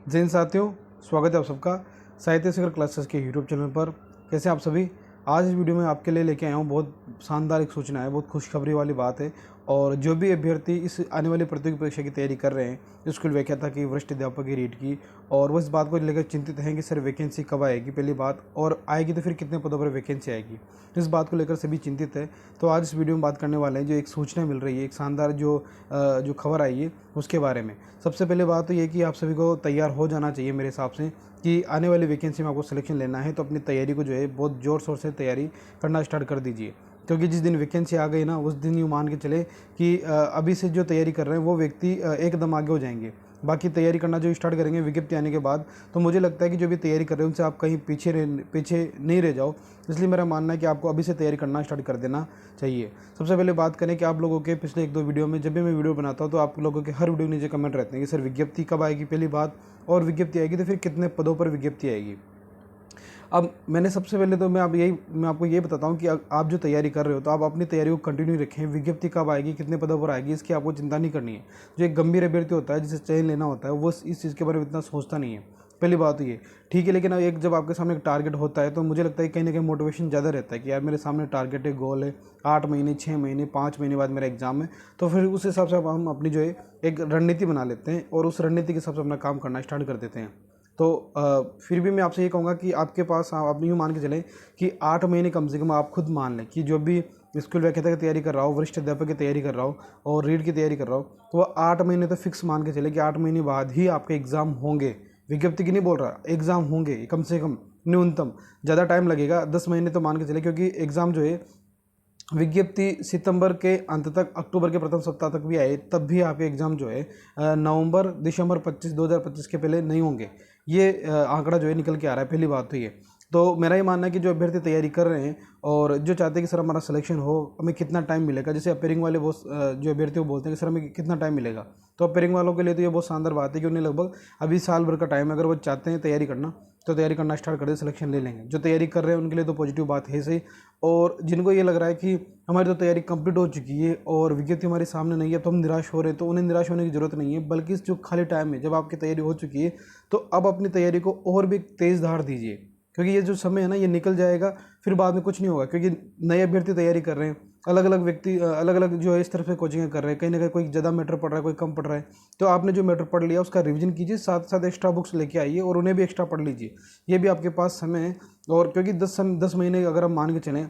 जय हिंद साथियों, स्वागत है आप सबका साहित्य शिखर क्लासेस के यूट्यूब चैनल पर। कैसे आप सभी। आज इस वीडियो में आपके लिए लेके आया हूँ बहुत शानदार एक सूचना है, बहुत खुशखबरी वाली बात है। और जो भी अभ्यर्थी इस आने वाली प्रतियोगी परीक्षा की तैयारी कर रहे हैं, स्कूल व्याख्याता की, वरिष्ठ अध्यापक की, रीट की, और वो इस बात को लेकर चिंतित हैं कि सर वैकेंसी कब आएगी, पहली बात, और आएगी तो फिर कितने पदों पर वैकेंसी आएगी, इस बात को लेकर सभी चिंतित है। तो आज इस वीडियो में बात करने वाले हैं जो एक सूचना मिल रही है, एक शानदार जो खबर आई है उसके बारे में। सबसे पहले बात तो ये कि आप सभी को तैयार हो जाना चाहिए मेरे हिसाब से कि आने वाली वैकेंसी में आपको सिलेक्शन लेना है, तो अपनी तैयारी को जो है बहुत ज़ोर शोर से तैयारी करना स्टार्ट कर दीजिए। क्योंकि जिस दिन वैकेंसी आ गई ना, उस दिन यूँ मान के चले कि अभी से जो तैयारी कर रहे हैं वो व्यक्ति एकदम आगे हो जाएंगे। बाकी तैयारी करना जो स्टार्ट करेंगे विज्ञप्ति आने के बाद, तो मुझे लगता है कि जो भी तैयारी कर रहे हैं उनसे आप कहीं पीछे नहीं रह जाओ। इसलिए मेरा मानना है कि आपको अभी से तैयारी करना स्टार्ट कर देना चाहिए। सबसे पहले बात करें कि आप लोगों के पिछले 1-2 वीडियो में, जब भी मैं वीडियो बनाता हूँ तो आप लोगों के हर वीडियो नीचे कमेंट रहते हैं कि सर विज्ञप्ति कब आएगी, पहली बात, और विज्ञप्ति आएगी तो फिर कितने पदों पर विज्ञप्ति आएगी। अब मैंने सबसे पहले तो मैं आपको ये बताता हूँ कि आप जो तैयारी कर रहे हो तो आप अपनी तैयारी को कंटिन्यू रखें। विज्ञप्ति कब आएगी, कितने पदों पर आएगी, इसकी आपको चिंता नहीं करनी है। जो एक गंभीर अभ्यर्थी होता है, जिसे चयन लेना होता है, वो इस चीज़ के बारे में इतना सोचता नहीं है। पहली बात तो ये ठीक है, लेकिन एक जब आपके सामने एक टारगेट होता है तो मुझे लगता है कहीं ना कहीं मोटिवेशन ज़्यादा रहता है कि यार मेरे सामने टारगेट है, गोल है, 8 महीने, 6 महीने, 5 महीने बाद मेरा एग्जाम है। तो फिर उस हिसाब से हम अपनी जो है एक रणनीति बना लेते हैं और उस रणनीति के हिसाब से अपना काम करना स्टार्ट कर देते हैं। तो फिर भी मैं आपसे ये कहूँगा कि आपके पास, आप यूँ मान के चलें कि 8 महीने कम से कम आप खुद मान लें कि जो भी स्कूल व्याख्याता की तैयारी कर रहा हो, वरिष्ठ अध्यापक की तैयारी कर रहा हो और रीड की तैयारी कर रहा हो, तो वह 8 महीने तो फिक्स मान के चले कि 8 महीने बाद ही आपके एग्ज़ाम होंगे। विज्ञप्ति की नहीं बोल रहा, एग्ज़ाम होंगे कम से कम, न्यूनतम। ज़्यादा टाइम लगेगा, 10 महीने तो मान के चले, क्योंकि एग्ज़ाम जो है विज्ञप्ति सितंबर के अंत तक, अक्टूबर के प्रथम सप्ताह तक भी आए तब भी आपके एग्ज़ाम जो है नवंबर दिसंबर 2025 के पहले नहीं होंगे। ये आंकड़ा जो है निकल के आ रहा है। पहली बात तो ये, तो मेरा ये मानना है कि जो अभ्यर्थी तैयारी कर रहे हैं और जो चाहते हैं कि सर हमारा सिलेक्शन हो, हमें कितना टाइम मिलेगा, जैसे अपेयरिंग वाले वो जो अभ्यर्थी वो बोलते हैं कि सर हमें कितना टाइम मिलेगा, तो अपेयरिंग वालों के लिए तो ये बहुत शानदार बात है कि उन्हें लगभग अभी साल भर का टाइम है। अगर वो चाहते हैं तैयारी करना तो तैयारी करना स्टार्ट कर दे, सिलेक्शन ले लेंगे। जो तैयारी कर रहे हैं उनके लिए तो पॉजिटिव बात है सही। और जिनको ये लग रहा है कि हमारी तो तैयारी कंप्लीट हो चुकी है और विज्ञप्ति हमारे सामने नहीं है तो हम निराश हो रहे हैं, तो उन्हें निराश होने की ज़रूरत नहीं है। बल्कि जो खाली टाइम है, जब आपकी तैयारी हो चुकी है, तो अब अपनी तैयारी को और भी तेज़ धार दीजिए, क्योंकि ये जो समय है ना, ये निकल जाएगा, फिर बाद में कुछ नहीं होगा। क्योंकि नए अभ्यर्थी तैयारी कर रहे हैं, अलग अलग व्यक्ति अलग अलग जो है इस तरफ से कोचिंग कर रहे हैं, कहीं ना कहीं कोई ज़्यादा मैटर पढ़ रहा है, कोई कम पढ़ रहा है। तो आपने जो मैटर पढ़ लिया उसका रिवीजन कीजिए, साथ साथ एक्स्ट्रा बुक्स लेके आइए और उन्हें भी एक्स्ट्रा पढ़ लीजिए। ये भी आपके पास समय है। और क्योंकि 10 महीने अगर हम मान के चलें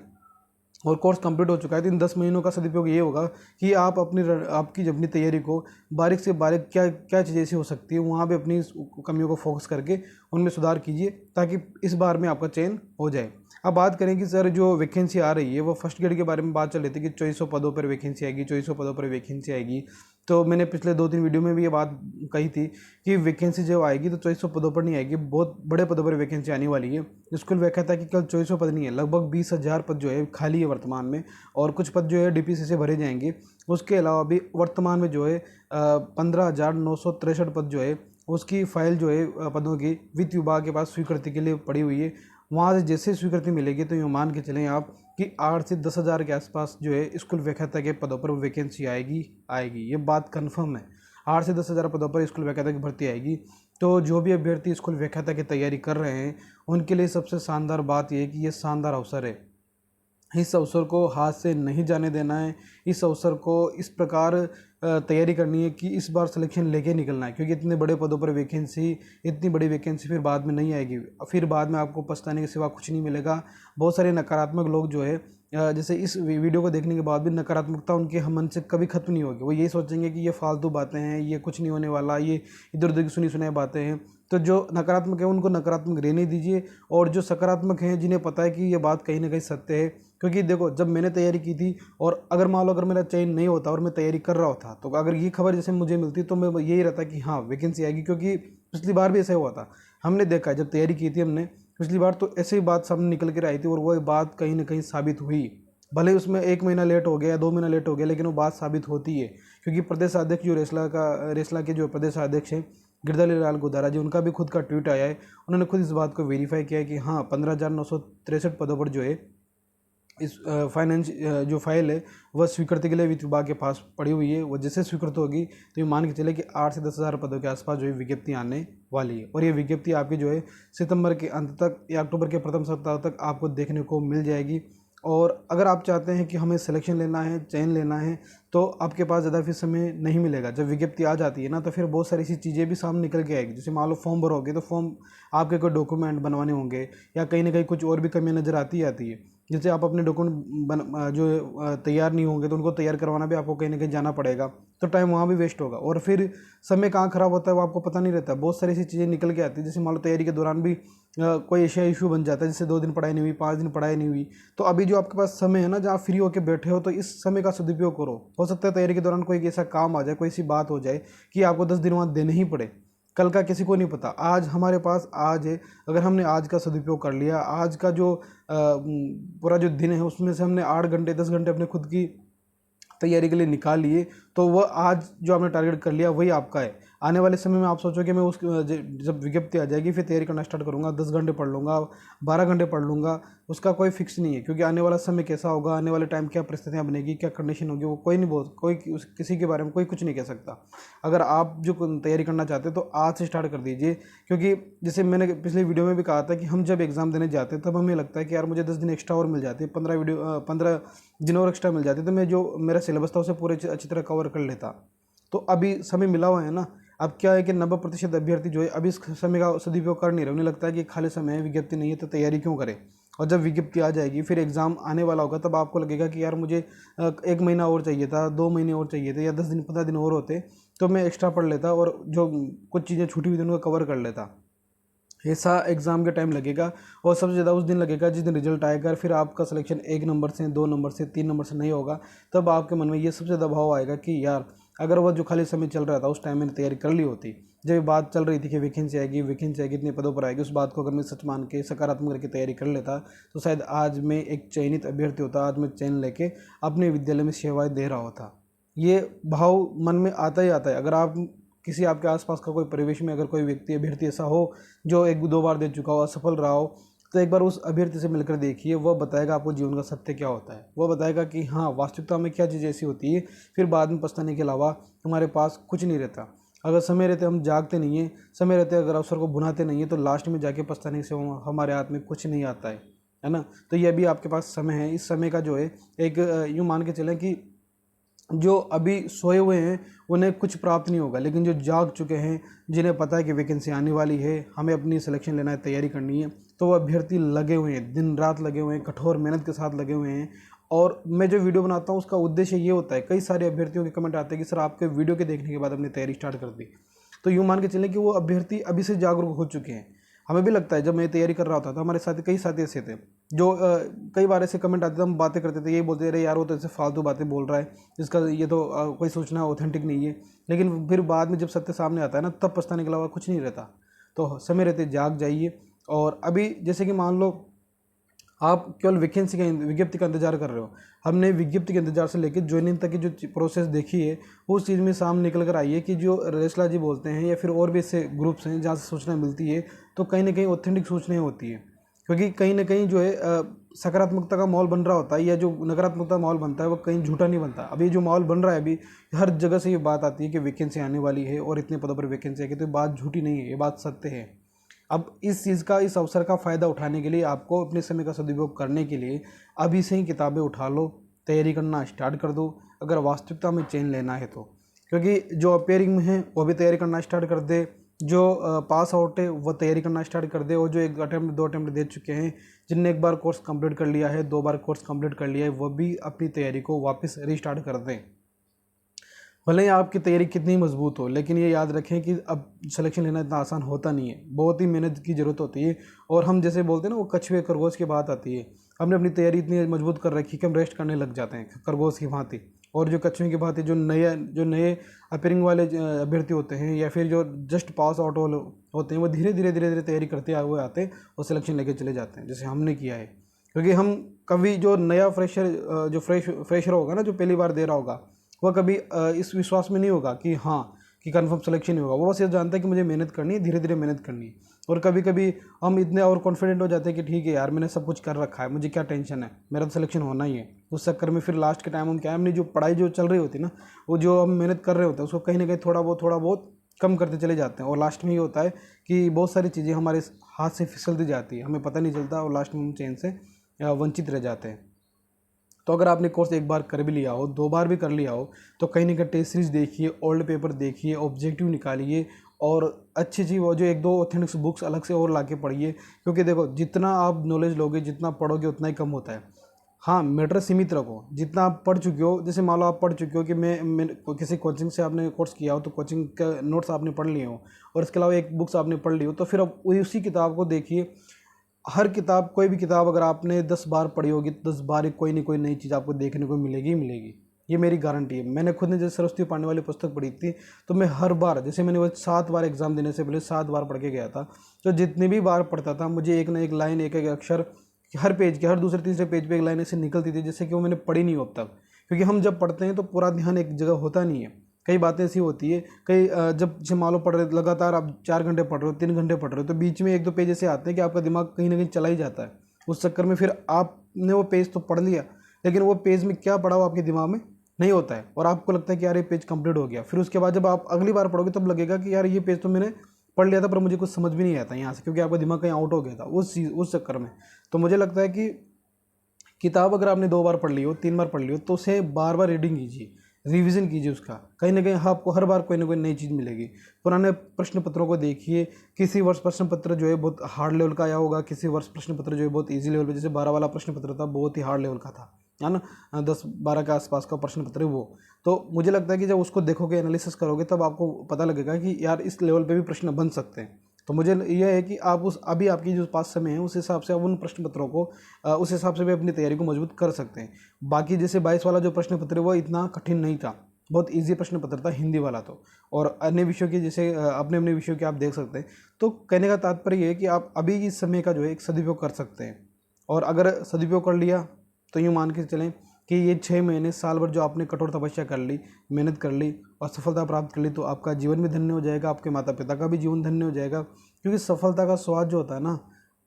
और कोर्स कंप्लीट हो चुका है, तो इन 10 महीनों का सदुपयोग ये होगा कि आप आपकी अपनी तैयारी को बारीक से बारीक क्या क्या चीज़ें ऐसी हो सकती है, वहाँ पे अपनी कमियों को फोकस करके उनमें सुधार कीजिए, ताकि इस बार में आपका चयन हो जाए। अब बात करें कि सर जो वैकेंसी आ रही है वो फर्स्ट ग्रेड के बारे में बात चल रही थी कि 2400 पदों पर वैकेंसी आएगी, 2400 पदों पर वैकेंसी आएगी। तो मैंने पिछले 2-3 वीडियो में भी ये बात कही थी कि वैकेंसी जब आएगी तो 2400 पदों पर नहीं आएगी, बहुत बड़े पदों पर वैकेंसी आने वाली है। स्कूल व्याख्याता की केवल 2400 पद नहीं है, लगभग 20,000 पद जो है खाली है वर्तमान में, और कुछ पद जो है डीपीसी से भरे जाएंगे। उसके अलावा भी वर्तमान में जो है 15,963 पद जो है उसकी फाइल जो है पदों की वित्त विभाग के पास स्वीकृति के लिए पड़ी हुई है। वहाँ से जैसे स्वीकृति मिलेगी तो यूँ मान के चलें आप कि 8 से 10,000 के आसपास जो है स्कूल व्याख्याता के पदों पर वैकेंसी आएगी। ये बात कन्फर्म है, 8 से 10,000 पदों पर स्कूल व्याख्याता की भर्ती आएगी। तो जो भी अभ्यर्थी स्कूल व्याख्याता की तैयारी कर रहे हैं उनके लिए सबसे शानदार बात यह है कि ये शानदार अवसर है। इस अवसर को हाथ से नहीं जाने देना है। इस अवसर को इस प्रकार तैयारी करनी है कि इस बार सिलेक्शन लेके निकलना है, क्योंकि इतने बड़े पदों पर वैकेंसी, इतनी बड़ी वैकेंसी फिर बाद में नहीं आएगी। फिर बाद में आपको पछताने के सिवा कुछ नहीं मिलेगा। बहुत सारे नकारात्मक लोग जो है जैसे इस वीडियो को देखने के बाद भी नकारात्मकता उनके मन से कभी खत्म नहीं होगी। वो यही सोचेंगे कि ये फालतू बातें हैं, ये कुछ नहीं होने वाला, ये इधर उधर की सुनी सुनाई बातें हैं। तो जो नकारात्मक है उनको नकारात्मक रहने दीजिए, और जो सकारात्मक हैं जिन्हें पता है कि ये बात कहीं ना कहीं सत्य है। क्योंकि देखो, जब मैंने तैयारी की थी और अगर मान लो अगर मेरा चयन नहीं होता और मैं तैयारी कर रहा होता, तो अगर ये खबर जैसे मुझे मिलती तो मैं यही रहता कि हाँ वैकेंसी आएगी। क्योंकि पिछली बार भी ऐसा हुआ था, हमने देखा है, जब तैयारी की थी हमने पिछली बार तो ऐसे ही बात सामने निकल कर आई थी और वो बात कहीं ना कहीं साबित हुई। भले उसमें 1 महीना लेट हो गया या 2 महीना लेट हो गया, लेकिन वो बात साबित होती है। क्योंकि प्रदेशाध्यक्ष जो रेसला के जो प्रदेशाध्यक्ष हैं गिरधारी लाल गुदारा जी, उनका भी खुद का ट्वीट आया है। उन्होंने खुद इस बात को वेरीफाई किया है कि हाँ 15,963 पदों पर जो है इस फाइनेंस जो फाइल है वह स्वीकृति के लिए वित्त विभाग के पास पड़ी हुई है। वो जैसे स्वीकृत होगी तो ये मान के चले कि 8 से 10,000 पदों के आसपास जो है विज्ञप्ति आने वाली है। और ये विज्ञप्ति आपकी जो है सितंबर के अंत तक या अक्टूबर के प्रथम सप्ताह तक आपको देखने को मिल जाएगी। और अगर आप चाहते हैं कि हमें सिलेक्शन लेना है, चयन लेना है, तो आपके पास ज़्यादा फिर समय नहीं मिलेगा। जब विज्ञप्ति आ जाती है ना, तो फिर बहुत सारी ऐसी चीज़ें भी सामने निकल के आएगी। जैसे मान लो फॉर्म भरोगे तो फॉर्म आपके कोई डॉक्यूमेंट बनवाने होंगे, या कहीं ना कहीं कुछ और भी कमियां नज़र आती है। जैसे आप अपने डॉक्यूमेंट जो तैयार नहीं होंगे तो उनको तैयार करवाना भी आपको कहीं ना कहीं जाना पड़ेगा, तो टाइम वहाँ भी वेस्ट होगा। और फिर समय कहाँ ख़राब होता है वो आपको पता नहीं रहता। बहुत सारी ऐसी चीज़ें निकल के आती है। जैसे मान लो तैयारी के दौरान भी कोई ऐसा इशू बन जाता है, जैसे 2 दिन पढ़ाई नहीं हुई, 5 दिन पढ़ाई नहीं हुई, तो अभी जो आपके पास समय है ना, जहाँ फ्री होकर बैठे हो, तो इस समय का सदुपयोग करो। हो सकता है तैयारी के दौरान कोई ऐसा काम आ जाए, कोई ऐसी बात हो जाए कि आपको 10 दिन वहाँ देने ही पड़े। कल का किसी को नहीं पता। आज हमारे पास आज है, अगर हमने आज का सदुपयोग कर लिया, आज का जो पूरा जो दिन है उसमें से हमने 8 घंटे 10 घंटे अपने खुद की तैयारी के लिए निकाल लिए, तो वह आज जो आपने टारगेट कर लिया वही आपका है। आने वाले समय में आप सोचो कि मैं जब विज्ञप्ति आ जाएगी फिर तैयारी करना स्टार्ट करूँगा, 10 घंटे पढ़ लूँगा, 12 घंटे पढ़ लूँगा, उसका कोई फिक्स नहीं है। क्योंकि आने वाला समय कैसा होगा, आने वाले टाइम क्या परिस्थितियाँ बनेगी, क्या कंडीशन होगी, वो कोई नहीं कोई किसी के बारे में कोई कुछ नहीं कह सकता। अगर आप जो तैयारी करना चाहते हैं तो आज से स्टार्ट कर दीजिए। क्योंकि जैसे मैंने पिछले वीडियो में भी कहा था कि हम जब एग्ज़ाम देने जाते हैं तब हमें लगता है कि यार मुझे 10 दिन एक्स्ट्रा और मिल जाते हैं, 15 दिन और एक्स्ट्रा मिल जाते, तो मैं जो मेरा सिलेबस था उसे पूरे अच्छी तरह कवर कर लेता। तो अभी समय मिला हुआ है ना। अब क्या है कि 90% अभ्यर्थी जो है अभी इस समय का सदुपयोग कर नहीं रहे। उन्हें लगता है कि खाली समय है, विज्ञप्ति नहीं है तो तैयारी क्यों करें। और जब विज्ञप्ति आ जाएगी, फिर एग्ज़ाम आने वाला होगा, तब आपको लगेगा कि यार मुझे 1 महीना और चाहिए था, 2 महीने और चाहिए थे, या 10 दिन 15 दिन और होते तो मैं एक्स्ट्रा पढ़ लेता और जो कुछ चीज़ें छूटी हुई थी उनको कवर कर लेता। ऐसा एग्ज़ाम के टाइम लगेगा। और सबसे ज़्यादा उस दिन लगेगा जिस दिन रिजल्ट आएगा। फिर आपका सिलेक्शन 1 नंबर से, 2 नंबर से, 3 नंबर से नहीं होगा। तब आपके मन में ये सबसे ज़्यादा भाव आएगा कि यार अगर वह जो खाली समय चल रहा था उस टाइम मैंने तैयारी कर ली होती। जब ये बात चल रही थी कि वैकेंसी आएगी, इतने पदों पर आएगी, उस बात को अगर मैं सच मान के सकारात्मक करके तैयारी कर लेता तो शायद आज मैं एक चयनित अभ्यर्थी होता। आज मैं चयन लेके अपने विद्यालय में सेवाएँ दे रहा होता। ये भाव मन में आता ही आता है। अगर आप किसी आपके आसपास का कोई परिवेश में अगर कोई व्यक्ति अभ्यर्थी ऐसा हो जो 1-2 बार दे चुका हो, असफल रहा हो, तो एक बार उस अभ्यर्थी से मिलकर देखिए। वह बताएगा आपको जीवन का सत्य क्या होता है। वह बताएगा कि हाँ, वास्तविकता में क्या चीज़ ऐसी होती है। फिर बाद में पछताने के अलावा हमारे पास कुछ नहीं रहता। अगर समय रहते हम जागते नहीं हैं, समय रहते अगर अवसर को भुनाते नहीं हैं, तो लास्ट में जाके पछताने से हमारे हाथ में कुछ नहीं आता है ना। तो ये अभी आपके पास समय है। इस समय का जो है एक यूँ मान के चलें कि जो अभी सोए हुए हैं उन्हें कुछ प्राप्त नहीं होगा, लेकिन जो जाग चुके हैं, जिन्हें पता है कि वैकेंसी आने वाली है, हमें अपनी सिलेक्शन लेना है, तैयारी करनी है, तो वो अभ्यर्थी लगे हुए हैं, दिन रात लगे हुए हैं, कठोर मेहनत के साथ लगे हुए हैं। और मैं जो वीडियो बनाता हूँ उसका उद्देश्य ये होता है। कई सारे अभ्यर्थियों के कमेंट आते हैं कि सर आपके वीडियो के देखने के बाद हमने तैयारी स्टार्ट कर दी। तो यूँ मान के चलें कि वो अभ्यर्थी अभी से जागरूक हो चुके हैं। हमें भी लगता है, जब मैं तैयारी कर रहा होता था हमारे साथ कई साथी ऐसे थे जो कई बार ऐसे कमेंट आते थे, हम बातें करते थे, यही बोलते रहे यार वो तो ऐसे फालतू बातें बोल रहा है, इसका ये तो कोई सोचना ऑथेंटिक नहीं है। लेकिन फिर बाद में जब सत्य सामने आता है ना, तब पछताने के अलावा कुछ नहीं रहता। तो समय रहते जाग जाइए। और अभी जैसे कि मान लो आप केवल विज्ञप्ति का इंतजार कर रहे हो। हमने विज्ञप्ति के इंतजार से लेकर ज्वाइनिंग तक की जो प्रोसेस देखी है, उस चीज़ में सामने निकल कर आई है कि जो रेसला जी बोलते हैं या फिर और भी ऐसे ग्रुप्स हैं जहाँ से सूचना मिलती है, तो कहीं ना कहीं ऑथेंटिक सूचनाएं होती है। क्योंकि कहीं ना कहीं जो है सकारात्मकता का माहौल बन रहा होता है, या जो नकारात्मकता माहौल बनता है वो कहीं झूठा नहीं बनता। अभी जो माहौल बन रहा है, अभी हर जगह से ये बात आती है कि वैकेंसी आने वाली है और इतने पदों पर वैकेंसी आएगी, तो ये बात झूठी नहीं है, ये बात सत्य है। अब इस चीज़ का, इस अवसर का फ़ायदा उठाने के लिए, आपको अपने समय का सदुपयोग करने के लिए अभी से ही किताबें उठा लो, तैयारी करना स्टार्ट कर दो, अगर वास्तविकता में चयन लेना है तो। क्योंकि जो अपेयरिंग में है वो भी तैयारी करना स्टार्ट कर दे, जो पास आउट है वो तैयारी करना स्टार्ट कर दे, और जो 1 अटैम्प्ट 2 अटैम्प्ट दे चुके हैं, जिनने 1 बार कोर्स कंप्लीट कर लिया है, 2 बार कोर्स कंप्लीट कर लिया है, वो भी अपनी तैयारी को वापस रीस्टार्ट कर दें। भले ही आपकी तैयारी कितनी मजबूत हो, लेकिन ये याद रखें कि अब सिलेक्शन लेना इतना आसान होता नहीं है, बहुत ही मेहनत की ज़रूरत होती है। और हम जैसे बोलते हैं ना, वो कछुए खरगोश की बात आती है। हमने अपनी तैयारी इतनी मजबूत कर रखी कि हम रेस्ट करने लग जाते हैं खरगोश की भांति। और जो कछुए की भांति जो नए अपेयरिंग वाले अभ्यर्थी होते हैं, या फिर जो जस्ट पास आउट होते हैं, वो धीरे धीरे तैयारी करते हुए आते हैं और सिलेक्शन लेके चले जाते हैं, जैसे हमने किया है। क्योंकि हम कभी जो नया फ्रेशर होगा ना, जो पहली बार दे रहा होगा, वह कभी इस विश्वास में नहीं होगा कि हाँ कि कंफर्म सिलेक्शन ही होगा। वो बस ये जानता है कि मुझे मेहनत करनी है, धीरे धीरे मेहनत करनी है। और कभी कभी हम इतने और कॉन्फिडेंट हो जाते हैं कि ठीक है यार, मैंने सब कुछ कर रखा है, मुझे क्या टेंशन है, मेरा तो सिलेक्शन होना ही है। उस चक्कर में फिर लास्ट के टाइम हम क्या है, हमने जो पढ़ाई जो चल रही होती है ना, वो जो हम मेहनत कर रहे होते हैं, उसको कहीं ना कहीं थोड़ा बहुत कम करते चले जाते हैं और लास्ट में ये होता है कि बहुत सारी चीज़ें हमारे हाथ से फिसलती जाती है, हमें पता नहीं चलता और लास्ट में हम चैन से वंचित रह जाते हैं। तो अगर आपने कोर्स एक बार कर भी लिया हो, 2 बार भी कर लिया हो, तो कहीं ना कहीं टेस्ट सीरीज देखिए, ओल्ड पेपर देखिए, ऑब्जेक्टिव निकालिए और अच्छी चीज़ वो जो 1-2 ऑथेंटिक बुक्स अलग से और ला के पढ़िए। क्योंकि देखो, जितना आप नॉलेज लोगे, जितना पढ़ोगे, उतना ही कम होता है। हाँ, मैटर सीमित रखो। जितना आप पढ़ चुके हो, जैसे मान लो आप पढ़ चुके हो कि मैं किसी कोचिंग से आपने कोर्स किया हो, तो कोचिंग का नोट्स आपने पढ़ लिए हो और इसके अलावा एक बुक्स आपने पढ़ ली हो, तो फिर अब उसी किताब को देखिए। हर किताब, कोई भी किताब अगर आपने 10 बार पढ़ी होगी तो 10 बार कोई ना कोई नई चीज़ आपको देखने को मिलेगी ही मिलेगी। ये मेरी गारंटी है। मैंने खुद ने जैसे सरस्वती पांडे वाली पुस्तक पढ़ी थी, तो मैं हर बार, जैसे मैंने वो 7 बार एग्जाम देने से पहले 7 बार पढ़ के गया था, तो जितनी भी बार पढ़ता था मुझे एक ना एक लाइन, एक एक अक्षर हर पेज के, हर दूसरे तीसरे पेज पे एक लाइन ऐसे निकलती थी जैसे कि वो मैंने पढ़ी नहीं हो अब तक। क्योंकि हम जब पढ़ते हैं तो पूरा ध्यान एक जगह होता नहीं है। कई बातें ऐसी होती है, कई जब जैसे मान लो पढ़ रहे, लगातार आप 4 घंटे पढ़ रहे हो, 3 घंटे पढ़ रहे हो, तो बीच में 1-2 पेज ऐसे आते हैं कि आपका दिमाग कहीं ना कहीं चला ही जाता है। उस चक्कर में फिर आपने वो पेज तो पढ़ लिया, लेकिन वो पेज में क्या पढ़ा हो आपके दिमाग में नहीं होता है और आपको लगता है कि यार ये पेज कंप्लीट हो गया। फिर उसके बाद जब आप अगली बार पढ़ोगे तब लगेगा कि यार ये पेज तो मैंने पढ़ लिया था पर मुझे कुछ समझ भी नहीं आता यहाँ से, क्योंकि आपका दिमाग कहीं आउट हो गया था उस चक्कर में। तो मुझे लगता है कि किताब अगर आपने 2 बार पढ़ ली हो, 3 बार पढ़ ली हो, तो उसे बार बार रीडिंग कीजिए, रिवीजन कीजिए उसका। कहीं ना कहीं आपको हर बार कोई ना कोई नई चीज़ मिलेगी। पुराने प्रश्न पत्रों को देखिए। किसी वर्ष प्रश्न पत्र जो है बहुत हार्ड लेवल का आया होगा, किसी वर्ष प्रश्न पत्र जो है बहुत इजी लेवल पे, जैसे 12 वाला प्रश्न पत्र था बहुत ही हार्ड लेवल का था, है ना, 10-12 के आसपास का प्रश्न पत्र है वो। तो मुझे लगता है कि जब उसको देखोगे, एनालिसिस करोगे, तब आपको पता लगेगा कि यार इस लेवल पे भी प्रश्न बन सकते हैं। तो मुझे यह है कि आप अभी आपकी जो पास समय है उस हिसाब से आप उन प्रश्न पत्रों को उस हिसाब से भी अपनी तैयारी को मजबूत कर सकते हैं। बाकी जैसे 22 वाला जो प्रश्न पत्र है वो इतना कठिन नहीं था, बहुत इजी प्रश्न पत्र था हिंदी वाला तो। और अन्य विषयों की जैसे अपने अपने विषयों के आप देख सकते हैं। तो कहने का तात्पर्य ये है कि आप अभी इस समय का जो है एक सदुपयोग कर सकते हैं। और अगर सदुपयोग कर लिया तो यूँ मान के चलें कि ये 6 महीने, साल भर जो आपने कठोर तपस्या कर ली, मेहनत कर ली और सफलता प्राप्त कर ली, तो आपका जीवन भी धन्य हो जाएगा, आपके माता पिता का भी जीवन धन्य हो जाएगा। क्योंकि सफलता का स्वाद जो होता है ना,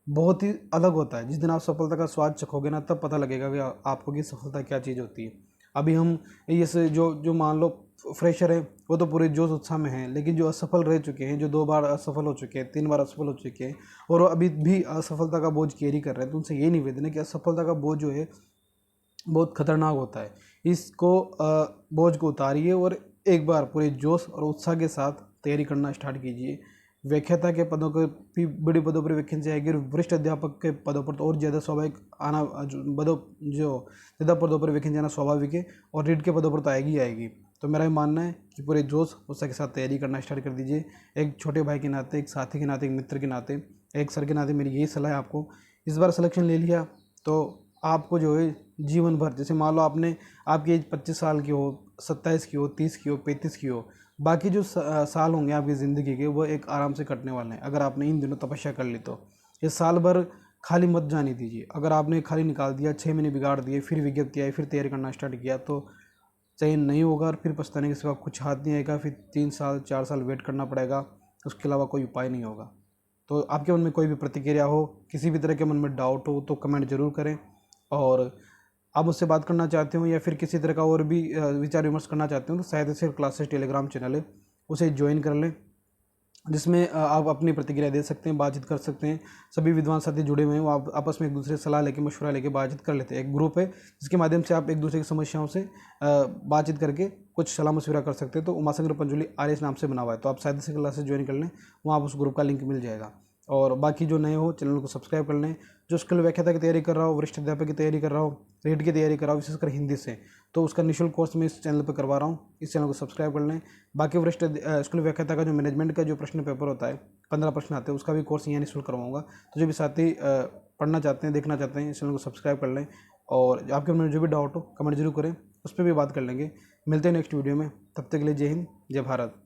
बहुत ही अलग होता है। जिस दिन आप सफलता का स्वाद चखोगे ना, तब पता लगेगा कि आपको कि सफलता क्या चीज़ होती है। अभी हम ये जो जो मान लो फ्रेशर है, वो तो पूरे जोश उत्साह में हैं, लेकिन जो असफल रह चुके हैं, जो 2 बार असफल हो चुके हैं, 3 बार असफल हो चुके हैं और वो अभी भी असफलता का बोझ कैरी कर रहे हैं, तो उनसे ये निवेदन है कि असफलता का बोझ जो है बहुत खतरनाक होता है। इसको बोझ को उतारिए और एक बार पूरे जोश और उत्साह के साथ तैयारी करना स्टार्ट कीजिए। व्याख्याता के पदों के भी बड़े पदों पर वैकेंसी आएगी और वरिष्ठ अध्यापक के पदों पर तो और ज़्यादा स्वाभाविक आना, जो ज़्यादा पदों पर वैकेंसी आना स्वाभाविक है और रीड के पदों पर तो आएगी ही आएगी। तो मेरा ये मानना है कि पूरे जोश उत्साह के साथ तैयारी करना स्टार्ट कर दीजिए। एक छोटे भाई के नाते, एक साथी के नाते, एक मित्र के नाते, एक सर के नाते मेरी यही सलाह है आपको। इस बार सिलेक्शन ले लिया तो आपको जो है जीवन भर, जैसे मान लो आपकी एज 25 साल की हो, 27 की हो, 30 की हो, 35 की हो, बाकी जो साल होंगे आपकी ज़िंदगी के, वो एक आराम से कटने वाले हैं अगर आपने इन दिनों तपस्या कर ली तो। ये साल भर खाली मत जाने दीजिए। अगर आपने खाली निकाल दिया, 6 महीने बिगाड़ दिए, फिर विज्ञप्ति आई, फिर तैयारी करना स्टार्ट किया, तो चयन नहीं होगा और फिर पछताने के सिवा कुछ हाथ नहीं आएगा। फिर 3 साल 4 साल वेट करना पड़ेगा, उसके अलावा कोई उपाय नहीं होगा। तो आपके मन में कोई भी प्रतिक्रिया हो, किसी भी तरह के मन में डाउट हो, तो कमेंट जरूर करें। और आप मुझसे बात करना चाहते हो या फिर किसी तरह का और भी विचार विमर्श करना चाहते हो, तो साहित्य सिर्फ क्लासेस टेलीग्राम चैनल है, उसे ज्वाइन कर लें, जिसमें आप अपनी प्रतिक्रिया दे सकते हैं, बातचीत कर सकते हैं। सभी विद्वान साथी जुड़े हुए हैं, वो आप आपस में एक दूसरे से सलाह लेके, मशवरा लेके बातचीत कर लेते हैं। एक ग्रुप है जिसके माध्यम से आप एक दूसरे की समस्याओं से बातचीत करके कुछ सलाह मशवरा कर सकते हैं। तो उमाशंकर पंचोली आर्यस नाम से बना हुआ है, तो आप साहित्य से क्लासेस ज्वाइन कर लें, वहाँ आप उस ग्रुप का लिंक मिल जाएगा। और बाकी जो नए हो, चैनल को सब्सक्राइब कर लें। जो स्किल व्याख्याता की तैयारी कर रहा हो, वरिष्ठ अध्यापक की तैयारी कर रहा हो, रीट की तैयारी कर रहा हो, विशेषकर हिंदी से, तो उसका निःशुल्क कोर्स मैं इस चैनल पर करवा रहा हूँ। इस चैनल को सब्सक्राइब कर लें। बाकी वरिष्ठ स्किल व्याख्याता का जो मैनेजमेंट का जो प्रश्न पेपर होता है, 15 प्रश्न आते हैं, उसका भी कोर्स यहाँ निःशुल्क करवाऊंगा। तो जो भी साथी पढ़ना चाहते हैं, देखना चाहते हैं, इस चैनल को सब्सक्राइब कर लें। और आपके मन में जो भी डाउट हो कमेंट जरूर करें, उस पर भी बात कर लेंगे। मिलते हैं नेक्स्ट वीडियो में, तब तक के लिए जय हिंद, जय भारत।